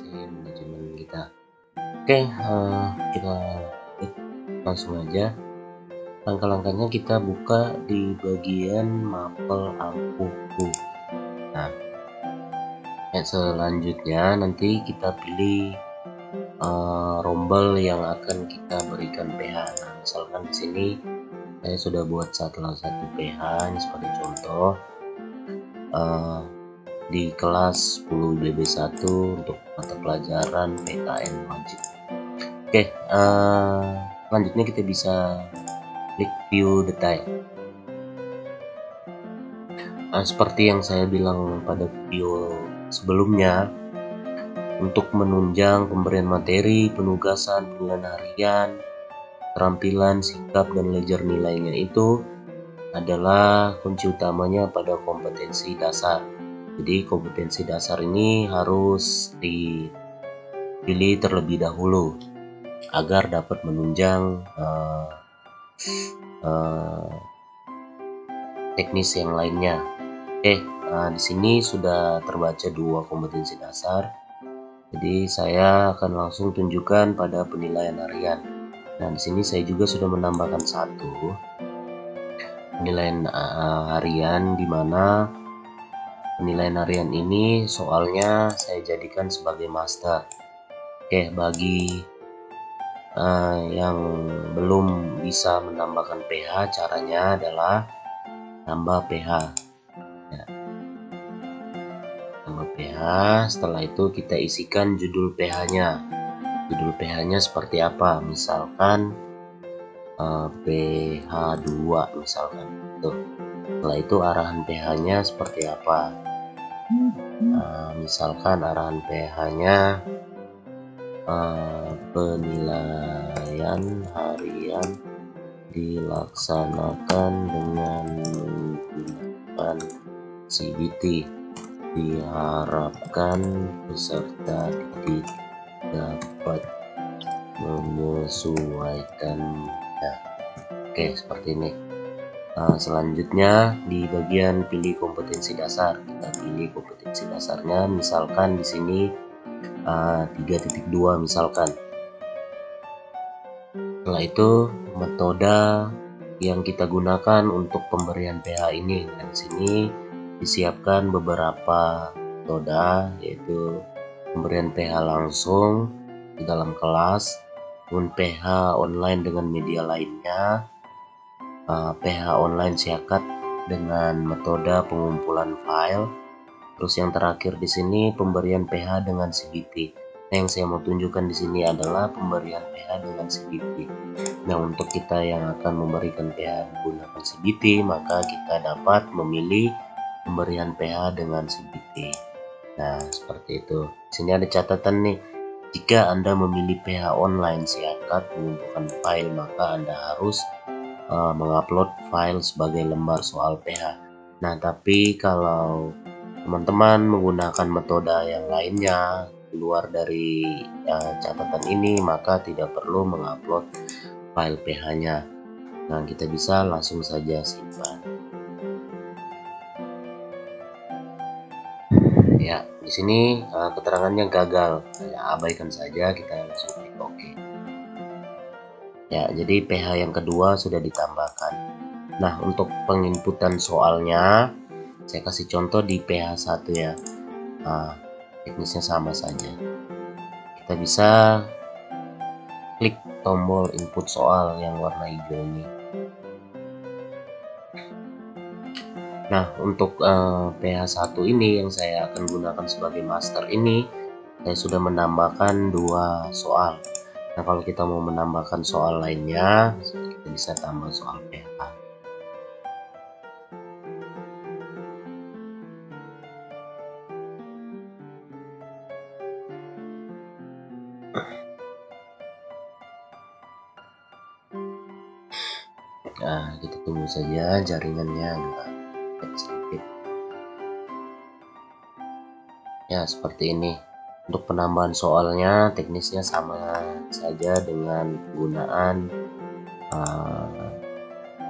manajemen kita. Oke, kita langsung aja. Langkah-langkahnya kita buka di bagian mapel ampuhku. Nah, selanjutnya nanti kita pilih rombel yang akan kita berikan pH. Nah, misalkan di sini saya sudah buat salah satu pH sebagai contoh di kelas 10 BB1 untuk mata pelajaran PKN wajib. Oke, selanjutnya kita bisa klik view detail. Seperti yang saya bilang pada video sebelumnya, untuk menunjang pemberian materi, penugasan, penilaian harian, keterampilan, sikap, dan ledger nilainya itu adalah kunci utamanya pada kompetensi dasar. Jadi kompetensi dasar ini harus dipilih terlebih dahulu agar dapat menunjang teknis yang lainnya. Oke, di sini sudah terbaca 2 kompetensi dasar. Jadi saya akan langsung tunjukkan pada penilaian harian. Nah, di sini saya juga sudah menambahkan satu penilaian harian, di mana penilaian harian ini soalnya saya jadikan sebagai master. Oke, bagi yang belum bisa menambahkan pH, caranya adalah tambah pH. Ya. Tambah pH, setelah itu kita isikan judul pH-nya. Judul pH-nya seperti apa? Misalkan pH 2 misalkan. Tuh. Setelah itu arahan pH-nya seperti apa? Misalkan arahan pH-nya penilaian harian dilaksanakan dengan menggunakan CBT. Diharapkan peserta didik dapat menyesuaikan. Oke, seperti ini. Selanjutnya di bagian pilih kompetensi dasar, kita pilih kompetensi dasarnya, misalkan di sini 3.2 misalkan. Setelah itu metode yang kita gunakan untuk pemberian pH ini, dan di sini disiapkan beberapa metode, yaitu pemberian pH langsung di dalam kelas, pH online dengan media lainnya, pH online siakat dengan metode pengumpulan file. Terus yang terakhir di sini pemberian pH dengan CBT. Nah, yang saya mau tunjukkan di sini adalah pemberian pH dengan CBT. Nah, untuk kita yang akan memberikan pH menggunakan CBT, maka kita dapat memilih pemberian pH dengan CBT. Nah, seperti itu. Di sini ada catatan nih. Jika Anda memilih pH online siakat mengumpulkan file, maka Anda harus mengupload file sebagai lembar soal pH. Nah, tapi kalau teman-teman menggunakan metode yang lainnya keluar dari catatan ini, maka tidak perlu mengupload file pH-nya. Nah, kita bisa langsung saja simpan. Ya, di sini keterangannya gagal. Ya, abaikan saja, kita langsung klik OK. Ya, jadi pH yang kedua sudah ditambahkan. Nah, untuk penginputan soalnya saya kasih contoh di pH 1 ya. Teknisnya sama saja. Kita bisa klik tombol input soal yang warna hijau ini. Nah, untuk pH 1 ini yang saya akan gunakan sebagai master ini, saya sudah menambahkan 2 soal. Nah, kalau kita mau menambahkan soal lainnya, kita bisa tambah soal pH. Nah, kita tunggu saja jaringannya agak sedikit. Ya, seperti ini. Untuk penambahan soalnya teknisnya sama saja dengan penggunaan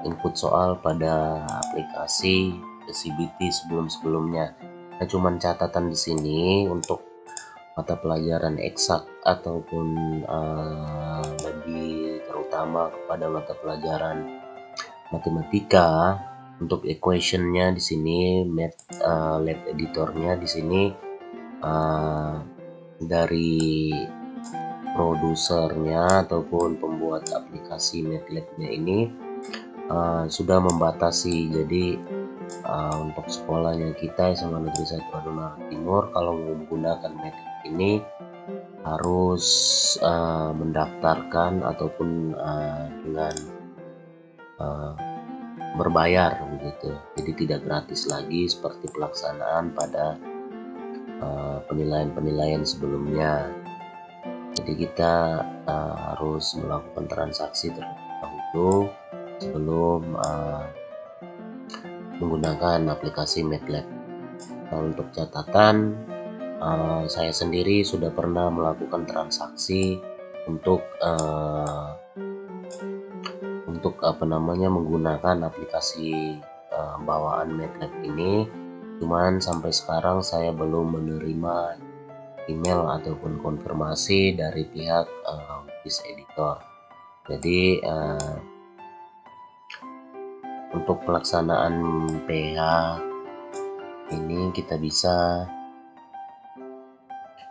input soal pada aplikasi CBT sebelum-sebelumnya. Nah, cuman catatan di sini untuk mata pelajaran eksak ataupun lebih terutama kepada mata pelajaran matematika. Untuk equationnya di sini lab editornya di sini dari produsernya ataupun pembuat aplikasi MATLAB-nya ini sudah membatasi. Jadi untuk sekolahnya kita SMA Negeri 1 Adonara Timur, kalau mau menggunakan MATLAB ini harus mendaftarkan ataupun dengan berbayar begitu. Jadi tidak gratis lagi seperti pelaksanaan pada penilaian-penilaian sebelumnya. Jadi kita harus melakukan transaksi terlebih dahulu sebelum menggunakan aplikasi MATLAB. Nah, untuk catatan, saya sendiri sudah pernah melakukan transaksi untuk menggunakan aplikasi bawaan MATLAB ini. Cuman sampai sekarang saya belum menerima email ataupun konfirmasi dari pihak Wikis Editor. Jadi untuk pelaksanaan PH ini kita bisa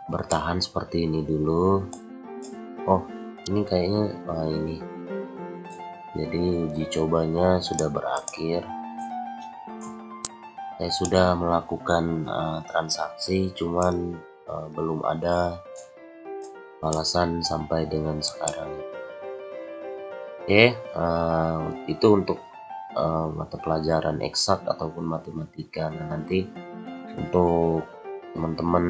bertahan seperti ini dulu. Oh, ini kayaknya ini. Jadi uji cobanya sudah berakhir. Saya sudah melakukan transaksi, cuman belum ada balasan sampai dengan sekarang. Oke, itu untuk mata pelajaran eksak ataupun matematika. Nah, nanti untuk teman-teman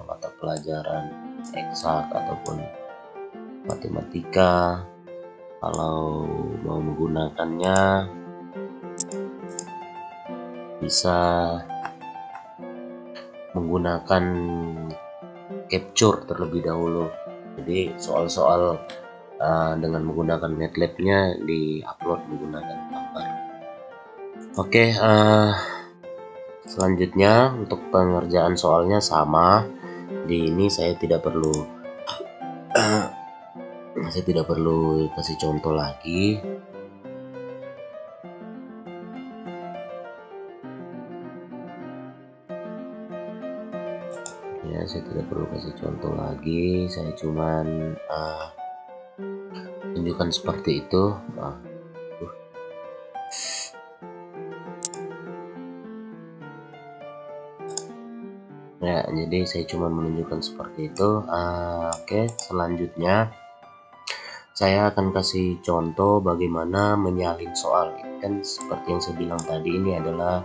mata pelajaran eksak ataupun matematika, kalau mau menggunakannya bisa menggunakan capture terlebih dahulu. Jadi soal-soal dengan menggunakan MATLAB-nya di-upload menggunakan gambar. Oke, selanjutnya untuk pengerjaan soalnya sama. Di ini saya tidak perlu kasih contoh lagi. Ya, saya tidak perlu kasih contoh lagi. Saya cuman tunjukkan seperti itu. Ya, jadi saya cuma menunjukkan seperti itu. Oke, selanjutnya saya akan kasih contoh bagaimana menyalin soal. Kan seperti yang saya bilang tadi, ini adalah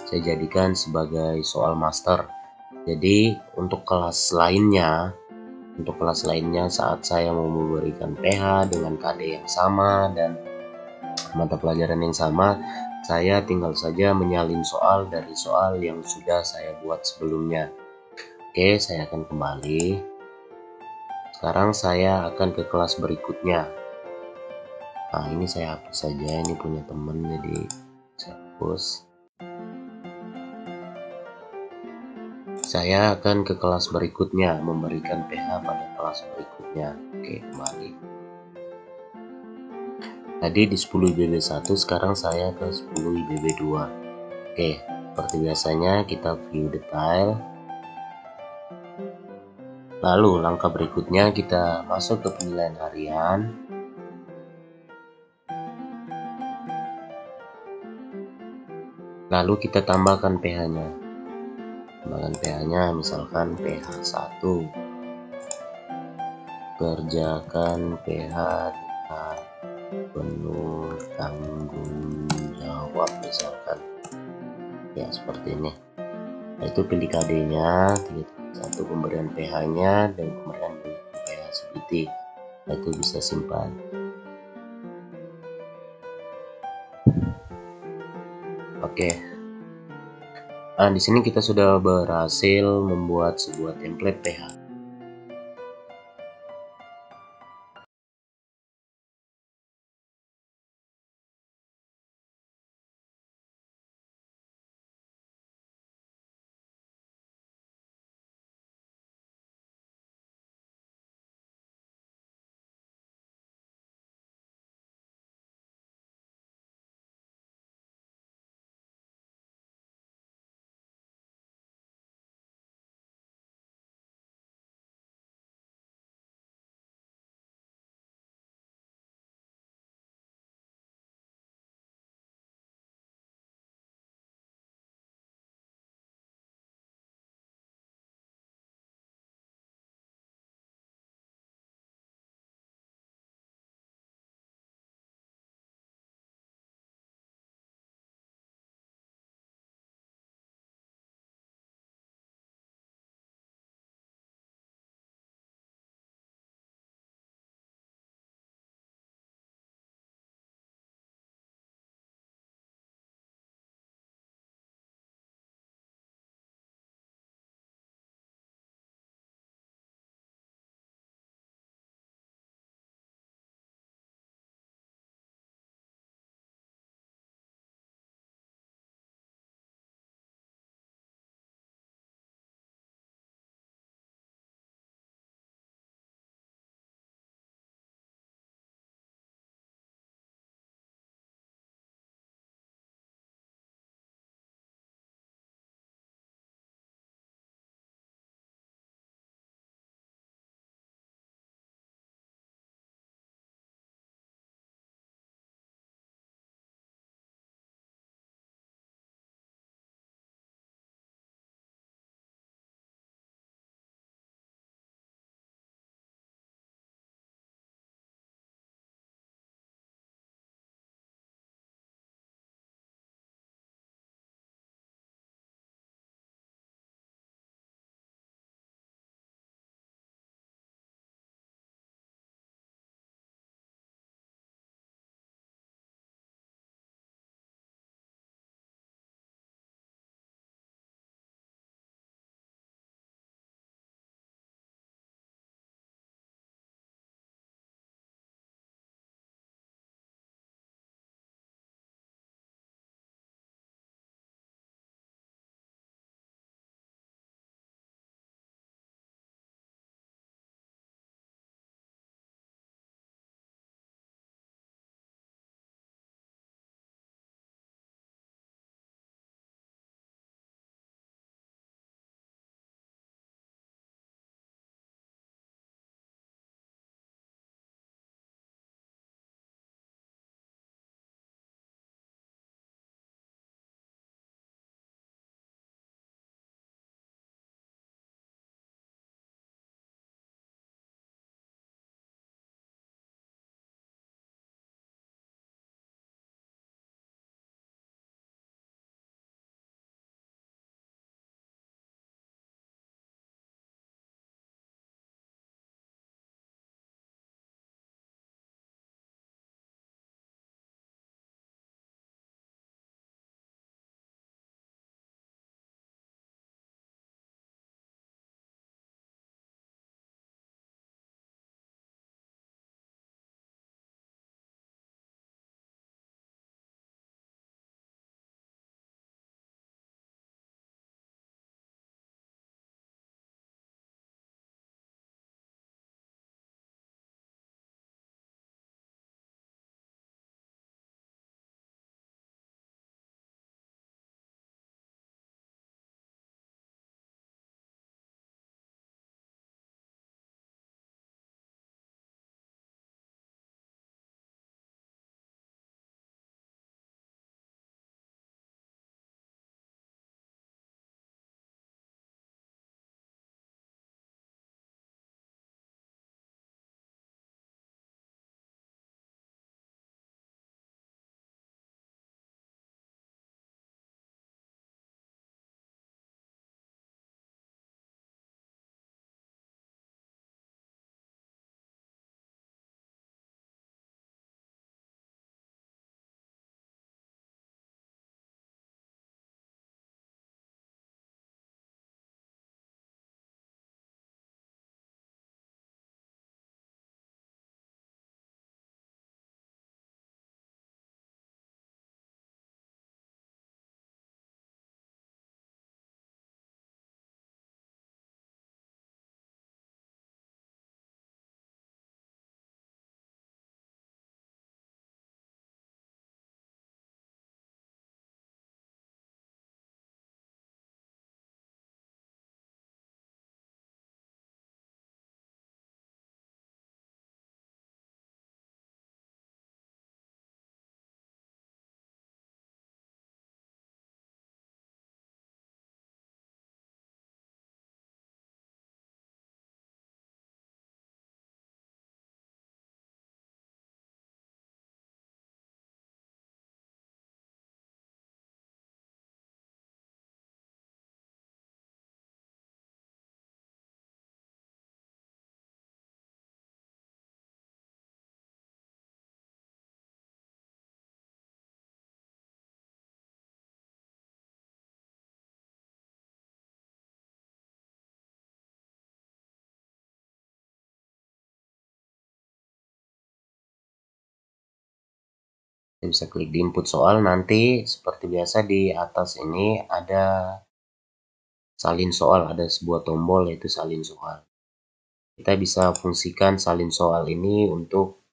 saya jadikan sebagai soal master. Jadi untuk kelas lainnya saat saya mau memberikan PH dengan KD yang sama dan mata pelajaran yang sama, saya tinggal saja menyalin soal dari soal yang sudah saya buat sebelumnya. Oke, saya akan kembali. Sekarang saya akan ke kelas berikutnya. Nah, ini saya hapus saja, ini punya teman, jadi saya hapus. Saya akan ke kelas berikutnya, memberikan PH pada kelas berikutnya. Oke, kembali. Tadi di 10 IBB1, sekarang saya ke 10 IBB2. Oke, seperti biasanya kita view detail. Lalu langkah berikutnya kita masuk ke penilaian harian. Lalu kita tambahkan PH-nya. Misalkan PH1. Kerjakan PH dengan penuh tanggung jawab misalkan. Ya, seperti ini. Nah, itu pilih KD-nya, satu pemberian PH-nya dan pemberian PH CBT. Nah, itu bisa simpan. Oke. Nah, di sini kita sudah berhasil membuat sebuah template PH. bisa klik di input soal. Nanti seperti biasa di atas ini ada salin soal, ada sebuah tombol yaitu salin soal. Kita bisa fungsikan salin soal ini untuk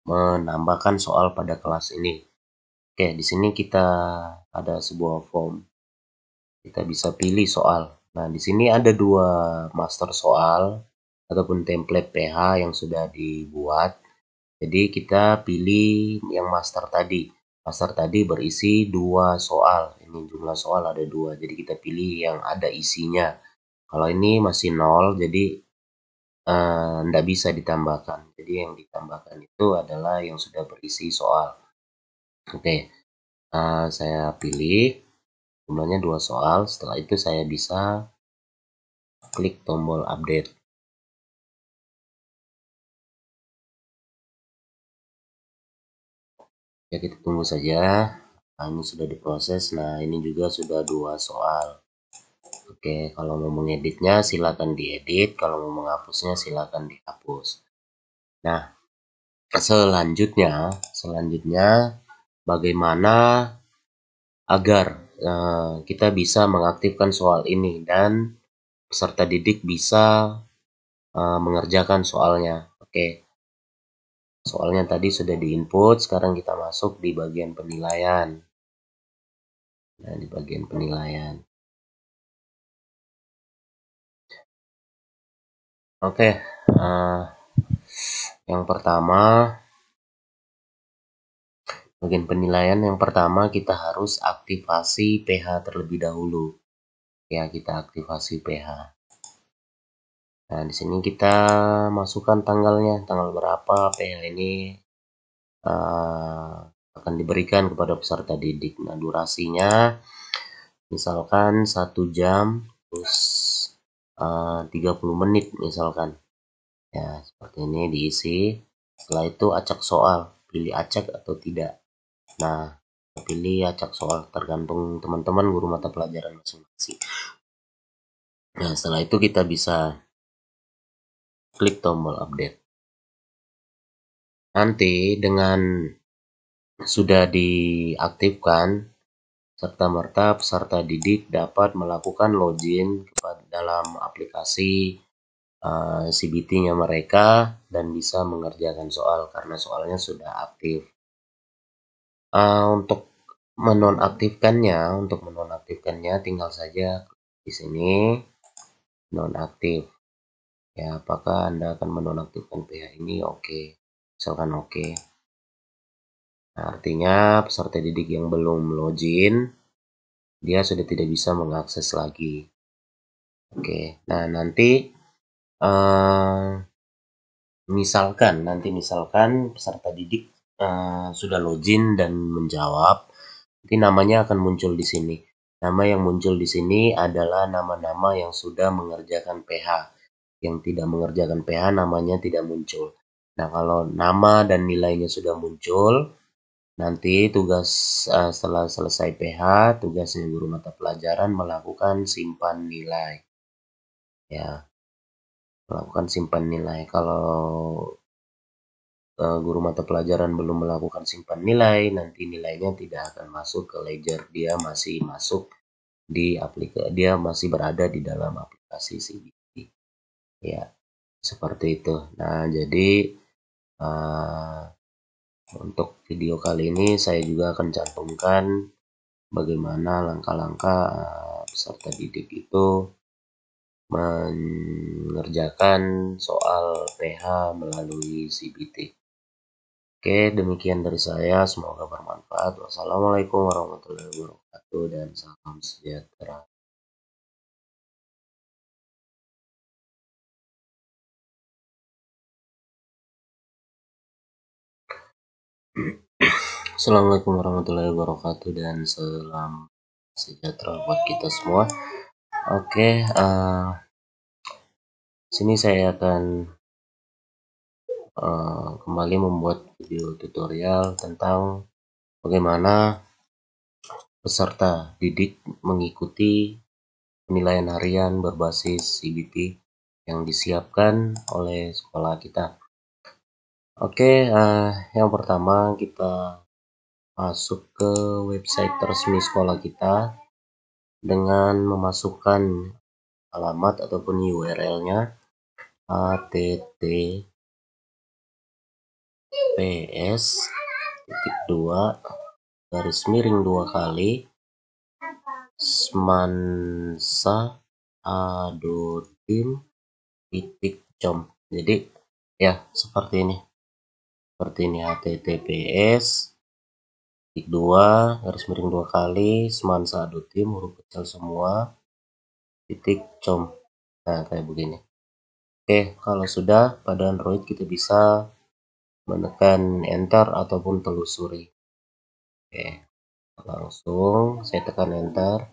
menambahkan soal pada kelas ini. Oke, di sini kita ada sebuah form. Kita bisa pilih soal. Nah, di sini ada dua master soal ataupun template PH yang sudah dibuat. Jadi kita pilih yang master tadi. Master tadi berisi dua soal. Ini jumlah soal ada dua. Jadi kita pilih yang ada isinya. Kalau ini masih nol, jadi tidak bisa ditambahkan. Jadi yang ditambahkan itu adalah yang sudah berisi soal. Oke, saya pilih jumlahnya dua soal. Setelah itu saya bisa klik tombol update. Ya, kita tunggu saja. Nah, ini sudah diproses. Nah, ini juga sudah dua soal. Oke, kalau mau mengeditnya silakan diedit, kalau mau menghapusnya silakan dihapus. Nah, selanjutnya bagaimana agar kita bisa mengaktifkan soal ini dan peserta didik bisa mengerjakan soalnya. Oke, soalnya tadi sudah diinput, sekarang kita masuk di bagian penilaian. Nah, di bagian penilaian. Oke, yang pertama, bagian penilaian yang pertama kita harus aktivasi PH terlebih dahulu. Ya, kita aktivasi PH. Nah, di sini kita masukkan tanggalnya, tanggal berapa PH ini akan diberikan kepada peserta didik. Nah, durasinya misalkan 1 jam terus 30 menit misalkan. Ya, seperti ini diisi. Setelah itu acak soal, pilih acak atau tidak. Nah, pilih acak soal, tergantung teman-teman guru mata pelajaran masing-masing. Nah, setelah itu kita bisa klik tombol update. Nanti dengan sudah diaktifkan, serta-merta peserta didik dapat melakukan login dalam aplikasi CBT-nya mereka dan bisa mengerjakan soal karena soalnya sudah aktif. Untuk menonaktifkannya tinggal saja di sini nonaktif. Ya, apakah Anda akan menonaktifkan PH ini? Oke. Misalkan oke. Nah, artinya peserta didik yang belum login dia sudah tidak bisa mengakses lagi. Oke. Nah, nanti misalkan peserta didik sudah login dan menjawab, nanti namanya akan muncul di sini. Nama yang muncul di sini adalah nama-nama yang sudah mengerjakan PH. Yang tidak mengerjakan PH namanya tidak muncul. Nah, kalau nama dan nilainya sudah muncul, nanti tugas setelah selesai PH, tugasnya guru mata pelajaran melakukan simpan nilai. Ya, melakukan simpan nilai. Kalau guru mata pelajaran belum melakukan simpan nilai, nanti nilainya tidak akan masuk ke ledger. Dia masih masuk di aplikasi, dia masih berada di dalam aplikasi CBT. Ya, seperti itu. Nah, jadi untuk video kali ini saya juga akan cantumkan bagaimana langkah-langkah peserta didik itu mengerjakan soal PH melalui CBT. Oke, demikian dari saya. Semoga bermanfaat. Wassalamualaikum warahmatullahi wabarakatuh dan salam sejahtera. Assalamualaikum warahmatullahi wabarakatuh dan salam sejahtera buat kita semua. Oke, sini saya akan kembali membuat video tutorial tentang bagaimana peserta didik mengikuti penilaian harian berbasis CBT yang disiapkan oleh sekolah kita. Oke, yang pertama kita masuk ke website resmi sekolah kita dengan memasukkan alamat ataupun URL-nya https://2 smansa.adotim.com. Jadi ya seperti ini https://2 smansa.adotim huruf kecil semua .com. Nah, kayak begini. Oke, kalau sudah pada Android kita bisa menekan enter ataupun telusuri. Oke, langsung saya tekan enter.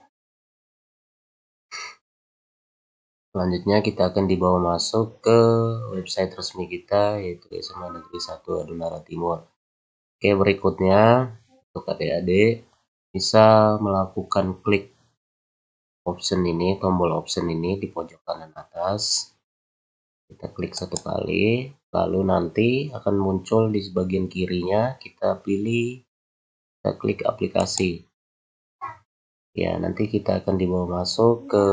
Selanjutnya kita akan dibawa masuk ke website resmi kita, yaitu SMA Negeri 1 Adonara Timur. Oke, berikutnya untuk adik-adik bisa melakukan klik option ini, tombol option ini di pojok kanan atas. Kita klik satu kali, lalu nanti akan muncul di bagian kirinya, kita pilih, kita klik aplikasi. Ya, nanti kita akan dibawa masuk ke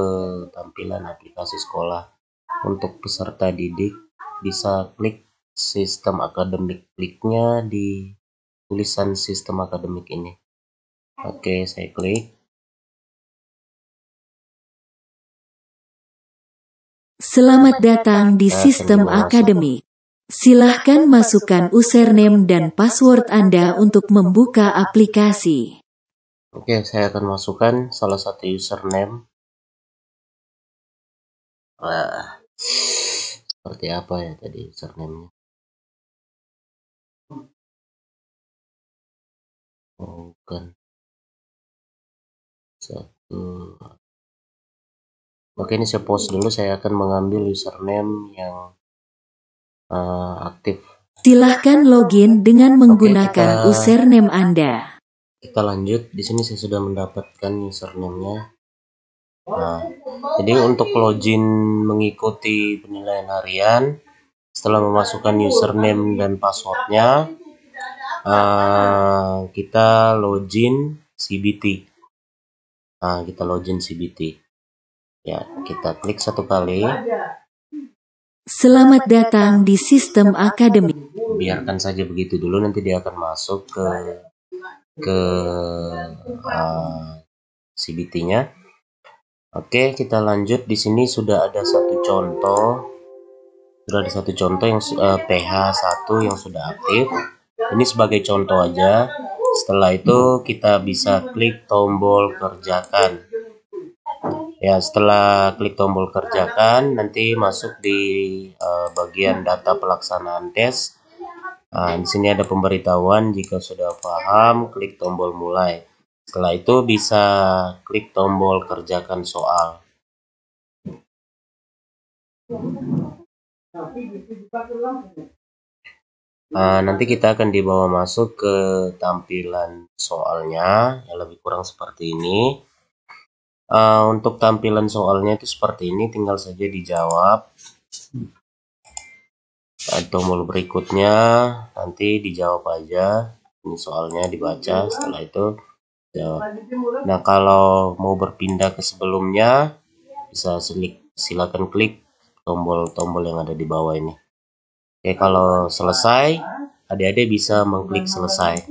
tampilan aplikasi sekolah. Untuk peserta didik bisa klik sistem akademik, kliknya di tulisan sistem akademik ini. Oke, saya klik. Selamat datang di sistem akademik. Silahkan masukkan username dan password Anda untuk membuka aplikasi. Oke, saya akan masukkan salah satu username. Seperti apa ya tadi username-nya? Bukan. Oke, ini saya post dulu. Saya akan mengambil username yang aktif. Silahkan login dengan menggunakan username Anda. Kita lanjut. Di sini saya sudah mendapatkan username-nya. Nah, jadi untuk login mengikuti penilaian harian, setelah memasukkan username dan passwordnya, kita login CBT. Nah, kita login CBT. Ya, kita klik satu kali. Selamat datang di sistem akademik. Biarkan saja begitu dulu, nanti dia akan masuk ke CBT-nya. Oke, kita lanjut. Di sini sudah ada satu contoh. Yang PH1 yang sudah aktif. Ini sebagai contoh aja. Setelah itu kita bisa klik tombol kerjakan. Ya, setelah klik tombol kerjakan, nanti masuk di bagian data pelaksanaan tes. Di sini ada pemberitahuan, jika sudah paham, klik tombol mulai. Setelah itu bisa klik tombol kerjakan soal. Nanti kita akan dibawa masuk ke tampilan soalnya, yang lebih kurang seperti ini. Untuk tampilan soalnya itu seperti ini, tinggal saja dijawab. Tombol berikutnya nanti dijawab aja. Ini soalnya dibaca, setelah itu jawab. Nah, kalau mau berpindah ke sebelumnya, bisa silakan klik tombol-tombol yang ada di bawah ini. Oke, kalau selesai, adik-adik bisa mengklik selesai.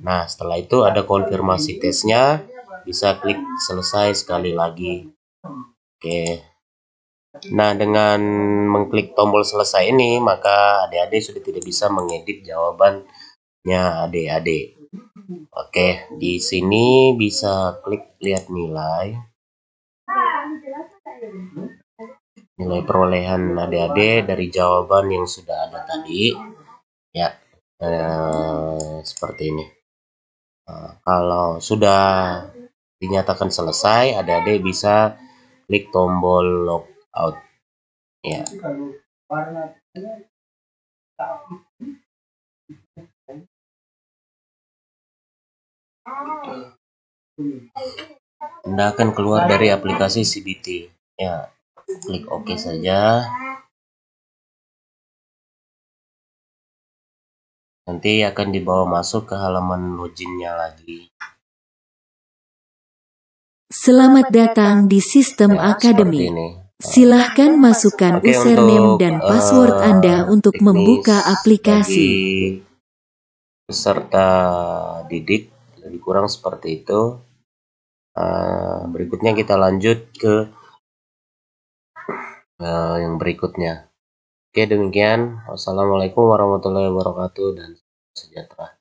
Nah, setelah itu ada konfirmasi tesnya, bisa klik selesai sekali lagi. Oke. Nah, dengan mengklik tombol selesai ini, maka adik-adik sudah tidak bisa mengedit jawabannya adik-adik. Oke, di sini bisa klik lihat nilai. Nilai perolehan adik-adik dari jawaban yang sudah ada tadi. Ya, seperti ini. Kalau sudah dinyatakan selesai, adik-adik bisa klik tombol logout. Ya. Anda akan keluar dari aplikasi CBT. Ya, klik OK saja. Nanti akan dibawa masuk ke halaman loginnya lagi. Selamat datang di sistem Seperti akademik. ini. Silahkan masukkan Oke, username untuk dan password Anda untuk teknis membuka aplikasi. bagi peserta didik lebih kurang seperti itu. Berikutnya kita lanjut ke yang berikutnya. Oke, demikian. Wassalamualaikum warahmatullahi wabarakatuh dan sejahtera.